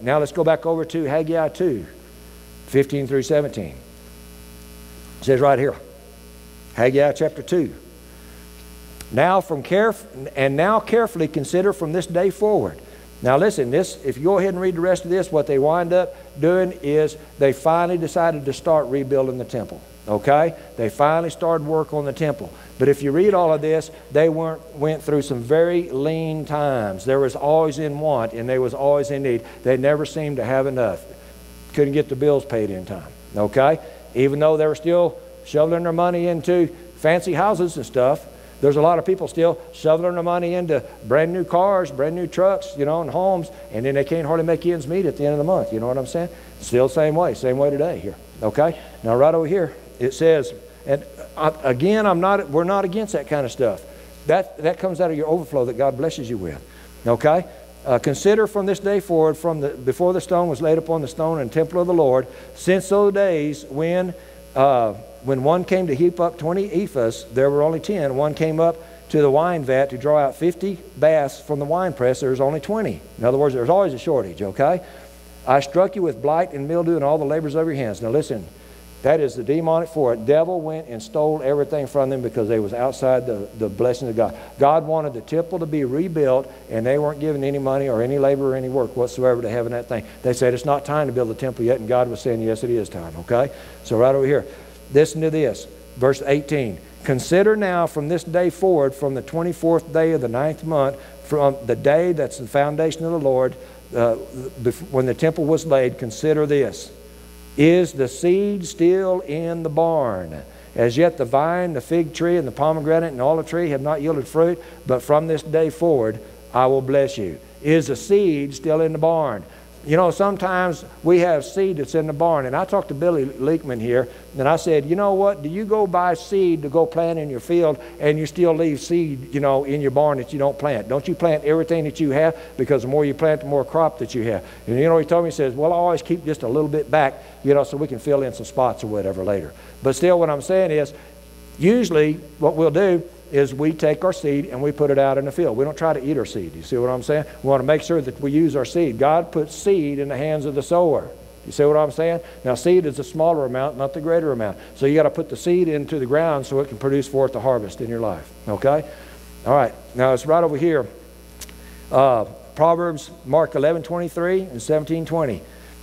Now let's go back over to Haggai 2, 15 through 17. It says right here, Haggai chapter 2. Now carefully consider from this day forward. Now listen, this, if you go ahead and read the rest of this, what they wind up doing is they finally decided to start rebuilding the temple. Okay? They finally started work on the temple. But if you read all of this, they went through some very lean times. There was always in want and they was always in need. They never seemed to have enough. Couldn't get the bills paid in time. Okay? Even though they were still shoveling their money into fancy houses and stuff, there's a lot of people still shoveling their money into brand new cars, brand new trucks, you know, and homes, and then they can't hardly make ends meet at the end of the month. You know what I'm saying? Still same way today here. Okay? Now right over here, it says, and again, we're not against that kind of stuff. That comes out of your overflow that God blesses you with. Okay? Consider from this day forward, before the stone was laid upon the stone in the temple of the Lord, since those days when one came to heap up 20 ephahs, there were only 10. One came up to the wine vat to draw out 50 baths from the winepress. There was only 20. In other words, there's always a shortage, okay? I struck you with blight and mildew and all the labors of your hands. Now listen, that is the demonic for it. Devil went and stole everything from them because they was outside the blessing of God. God wanted the temple to be rebuilt, and they weren't given any money or any labor or any work whatsoever to have in that thing. They said it's not time to build the temple yet, and God was saying, yes, it is time, okay? So right over here, listen to this, verse 18. Consider now from this day forward, from the 24th day of the 9th month, from the day that's the foundation of the Lord, when the temple was laid, consider this. Is the seed still in the barn? As yet the vine, the fig tree, and the pomegranate, and the olive tree have not yielded fruit, but from this day forward I will bless you. Is the seed still in the barn? You know, sometimes we have seed that's in the barn. And I talked to Billy Leekman here, and I said, you know what? Do you go buy seed to go plant in your field, and you still leave seed, you know, in your barn that you don't plant? Don't you plant everything that you have? Because the more you plant, the more crop that you have. And you know, he told me, he says, well, I always keep just a little bit back, you know, so we can fill in some spots or whatever later. But still, what I'm saying is, usually what we'll do is we take our seed and we put it out in the field. We don't try to eat our seed. You see what I'm saying? We want to make sure that we use our seed. God puts seed in the hands of the sower. You see what I'm saying? Now, seed is a smaller amount, not the greater amount. So you got to put the seed into the ground so it can produce forth the harvest in your life. Okay? All right. Now, it's right over here. Proverbs, Mark 11:23 and 17:20.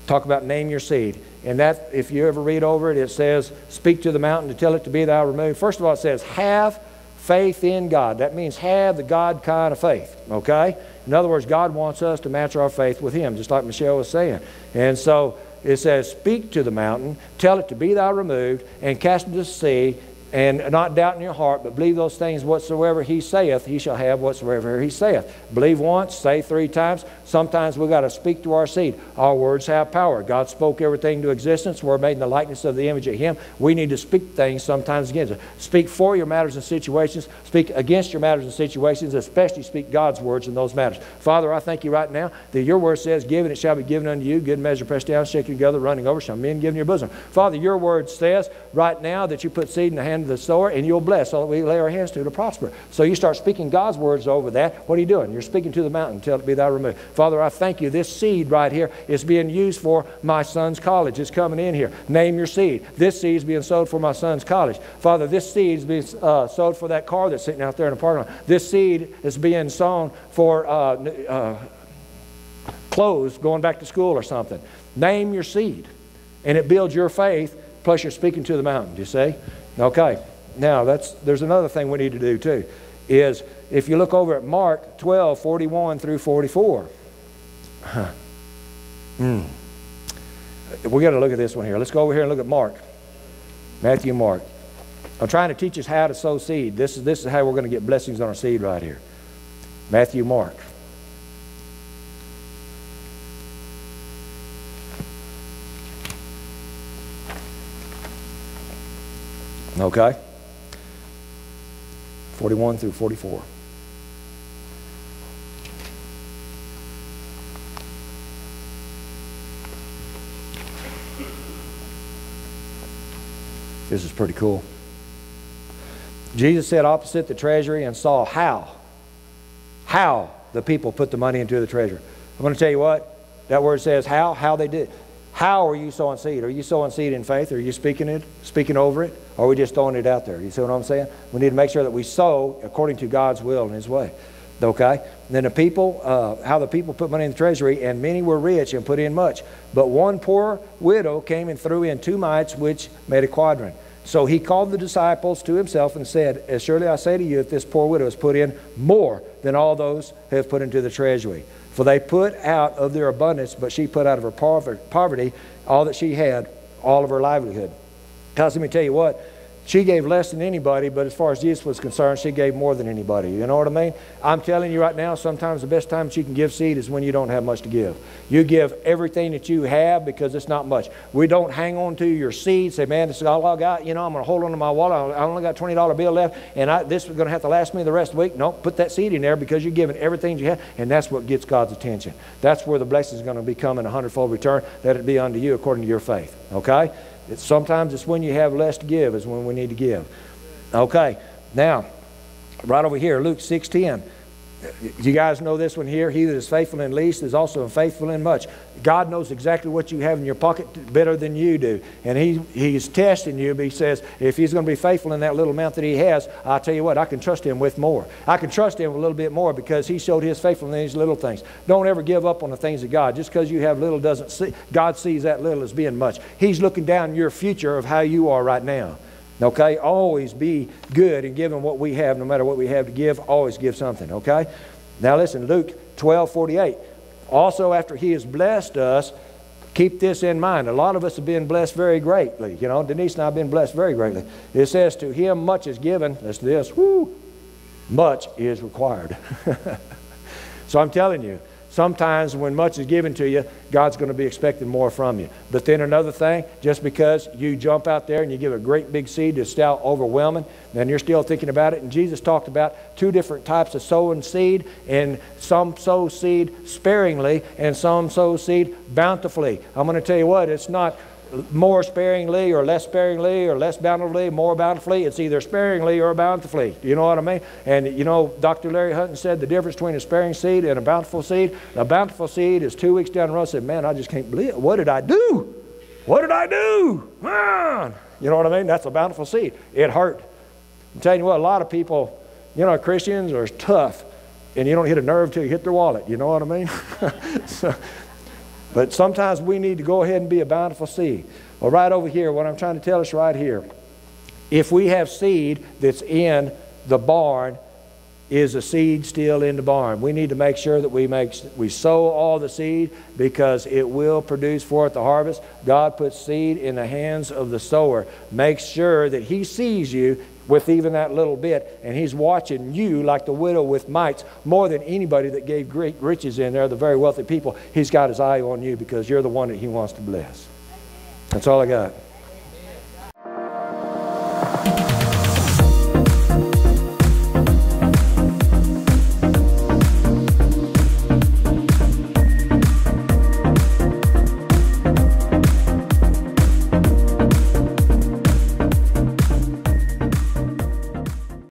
Talk about name your seed. And that, if you ever read over it, it says, speak to the mountain to tell it to be thou removed. First of all, it says, have faith in God. That means have the God kind of faith, okay? In other words, God wants us to match our faith with Him, just like Michelle was saying. And so it says, speak to the mountain, tell it to be thou removed, and cast it to the sea, and not doubt in your heart, but believe those things whatsoever He saith, He shall have whatsoever He saith. Believe once, say 3 times. Sometimes we've got to speak to our seed. Our words have power. God spoke everything to existence. We're made in the likeness of the image of Him. We need to speak things sometimes against it. Speak for your matters and situations. Speak against your matters and situations, especially speak God's words in those matters. Father, I thank you right now that your word says, give and it shall be given unto you. Good measure, pressed down, shaken together, running over, shall men give in your bosom. Father, your word says right now that you put seed in the hand of the sower, and you'll bless all that we lay our hands to prosper. So you start speaking God's words over that. What are you doing? You're speaking to the mountain, tell it be thou removed. Father, I thank you. This seed right here is being used for my son's college. It's coming in here. Name your seed. This seed is being sowed for my son's college. Father, this seed is being sowed for that car that's sitting out there in the parking lot. This seed is being sown for clothes going back to school or something. Name your seed. And it builds your faith, plus you're speaking to the mountain, do you see? Okay. Now, there's another thing we need to do too, is if you look over at Mark 12:41 through 44. We got to look at this one here. Let's go over here and look at Mark. Matthew, Mark. I'm trying to teach us how to sow seed. This is how we're going to get blessings on our seed right here. Matthew, Mark. Okay. 41 through 44. This is pretty cool. Jesus sat opposite the treasury and saw how the people put the money into the treasury. I'm going to tell you what, That word says how they did. How are you sowing seed? Are you sowing seed in faith? Are you speaking over it? Or are we just throwing it out there? You see what I'm saying? We need to make sure that we sow according to God's will and His way. Okay? And then the people, how the people put money in the treasury, and many were rich and put in much. But one poor widow came and threw in 2 mites, which made a quadrant. So he called the disciples to himself and said, as surely I say to you, that this poor widow has put in more than all those who have put into the treasury. For they put out of their abundance, but she put out of her poverty all that she had, all of her livelihood. Because let me tell you what, she gave less than anybody, but as far as Jesus was concerned, she gave more than anybody. You know what I mean? I'm telling you right now, sometimes the best time that you can give seed is when you don't have much to give. You give everything that you have because it's not much. We don't hang on to your seed, say, man, this is all I got. You know, I'm going to hold on to my wallet. I only got a $20 bill left, and this is going to have to last me the rest of the week. No, put that seed in there because you're giving everything you have, and that's what gets God's attention. That's where the blessing is going to become in a 100-fold return. Let it be unto you according to your faith. Okay? Sometimes it's when you have less to give is when we need to give. Okay, now, right over here, Luke 6:10. You guys know this one here. He that is faithful in least is also faithful in much. God knows exactly what you have in your pocket better than you do. And He's testing you, but He says, if He's going to be faithful in that little amount that He has, I'll tell you what, I can trust Him with more. I can trust Him a little bit more because He showed His faithfulness in these little things. Don't ever give up on the things of God. Just because you have little doesn't see, God sees that little as being much. He's looking down your future of how you are right now. Okay? Always be good in giving what we have, no matter what we have to give. Always give something. Okay? Now listen, Luke 12:48. Also, after He has blessed us, keep this in mind. A lot of us have been blessed very greatly. You know, Denise and I have been blessed very greatly. It says, to him much is given. That's this. Woo! Much is required. So I'm telling you, sometimes when much is given to you, God's going to be expecting more from you. But then another thing, just because you jump out there and you give a great big seed that's still overwhelming, then you're still thinking about it. And Jesus talked about 2 different types of sowing seed. And some sow seed sparingly and some sow seed bountifully. I'm going to tell you what, it's not more sparingly or less bountifully, more bountifully. It's either sparingly or bountifully. You know what I mean? And you know, Dr. Larry Hutton said the difference between a sparing seed and a bountiful seed. A bountiful seed is 2 weeks down the road. I said, man, I just can't believe it. What did I do? What did I do? Man. You know what I mean? That's a bountiful seed. It hurt. I'm telling you what, a lot of people, you know, Christians are tough. And you don't hit a nerve till you hit their wallet. You know what I mean? But sometimes we need to go ahead and be a bountiful seed. Well, right over here, what I'm trying to tell us right here, if we have seed that's in the barn, is the seed still in the barn? We need to make sure that we sow all the seed because it will produce forth the harvest. God puts seed in the hands of the sower. Make sure that He sees you with even that little bit, and He's watching you like the widow with mites more than anybody that gave great riches in there, the very wealthy people. He's got His eye on you because you're the one that He wants to bless. That's all I got.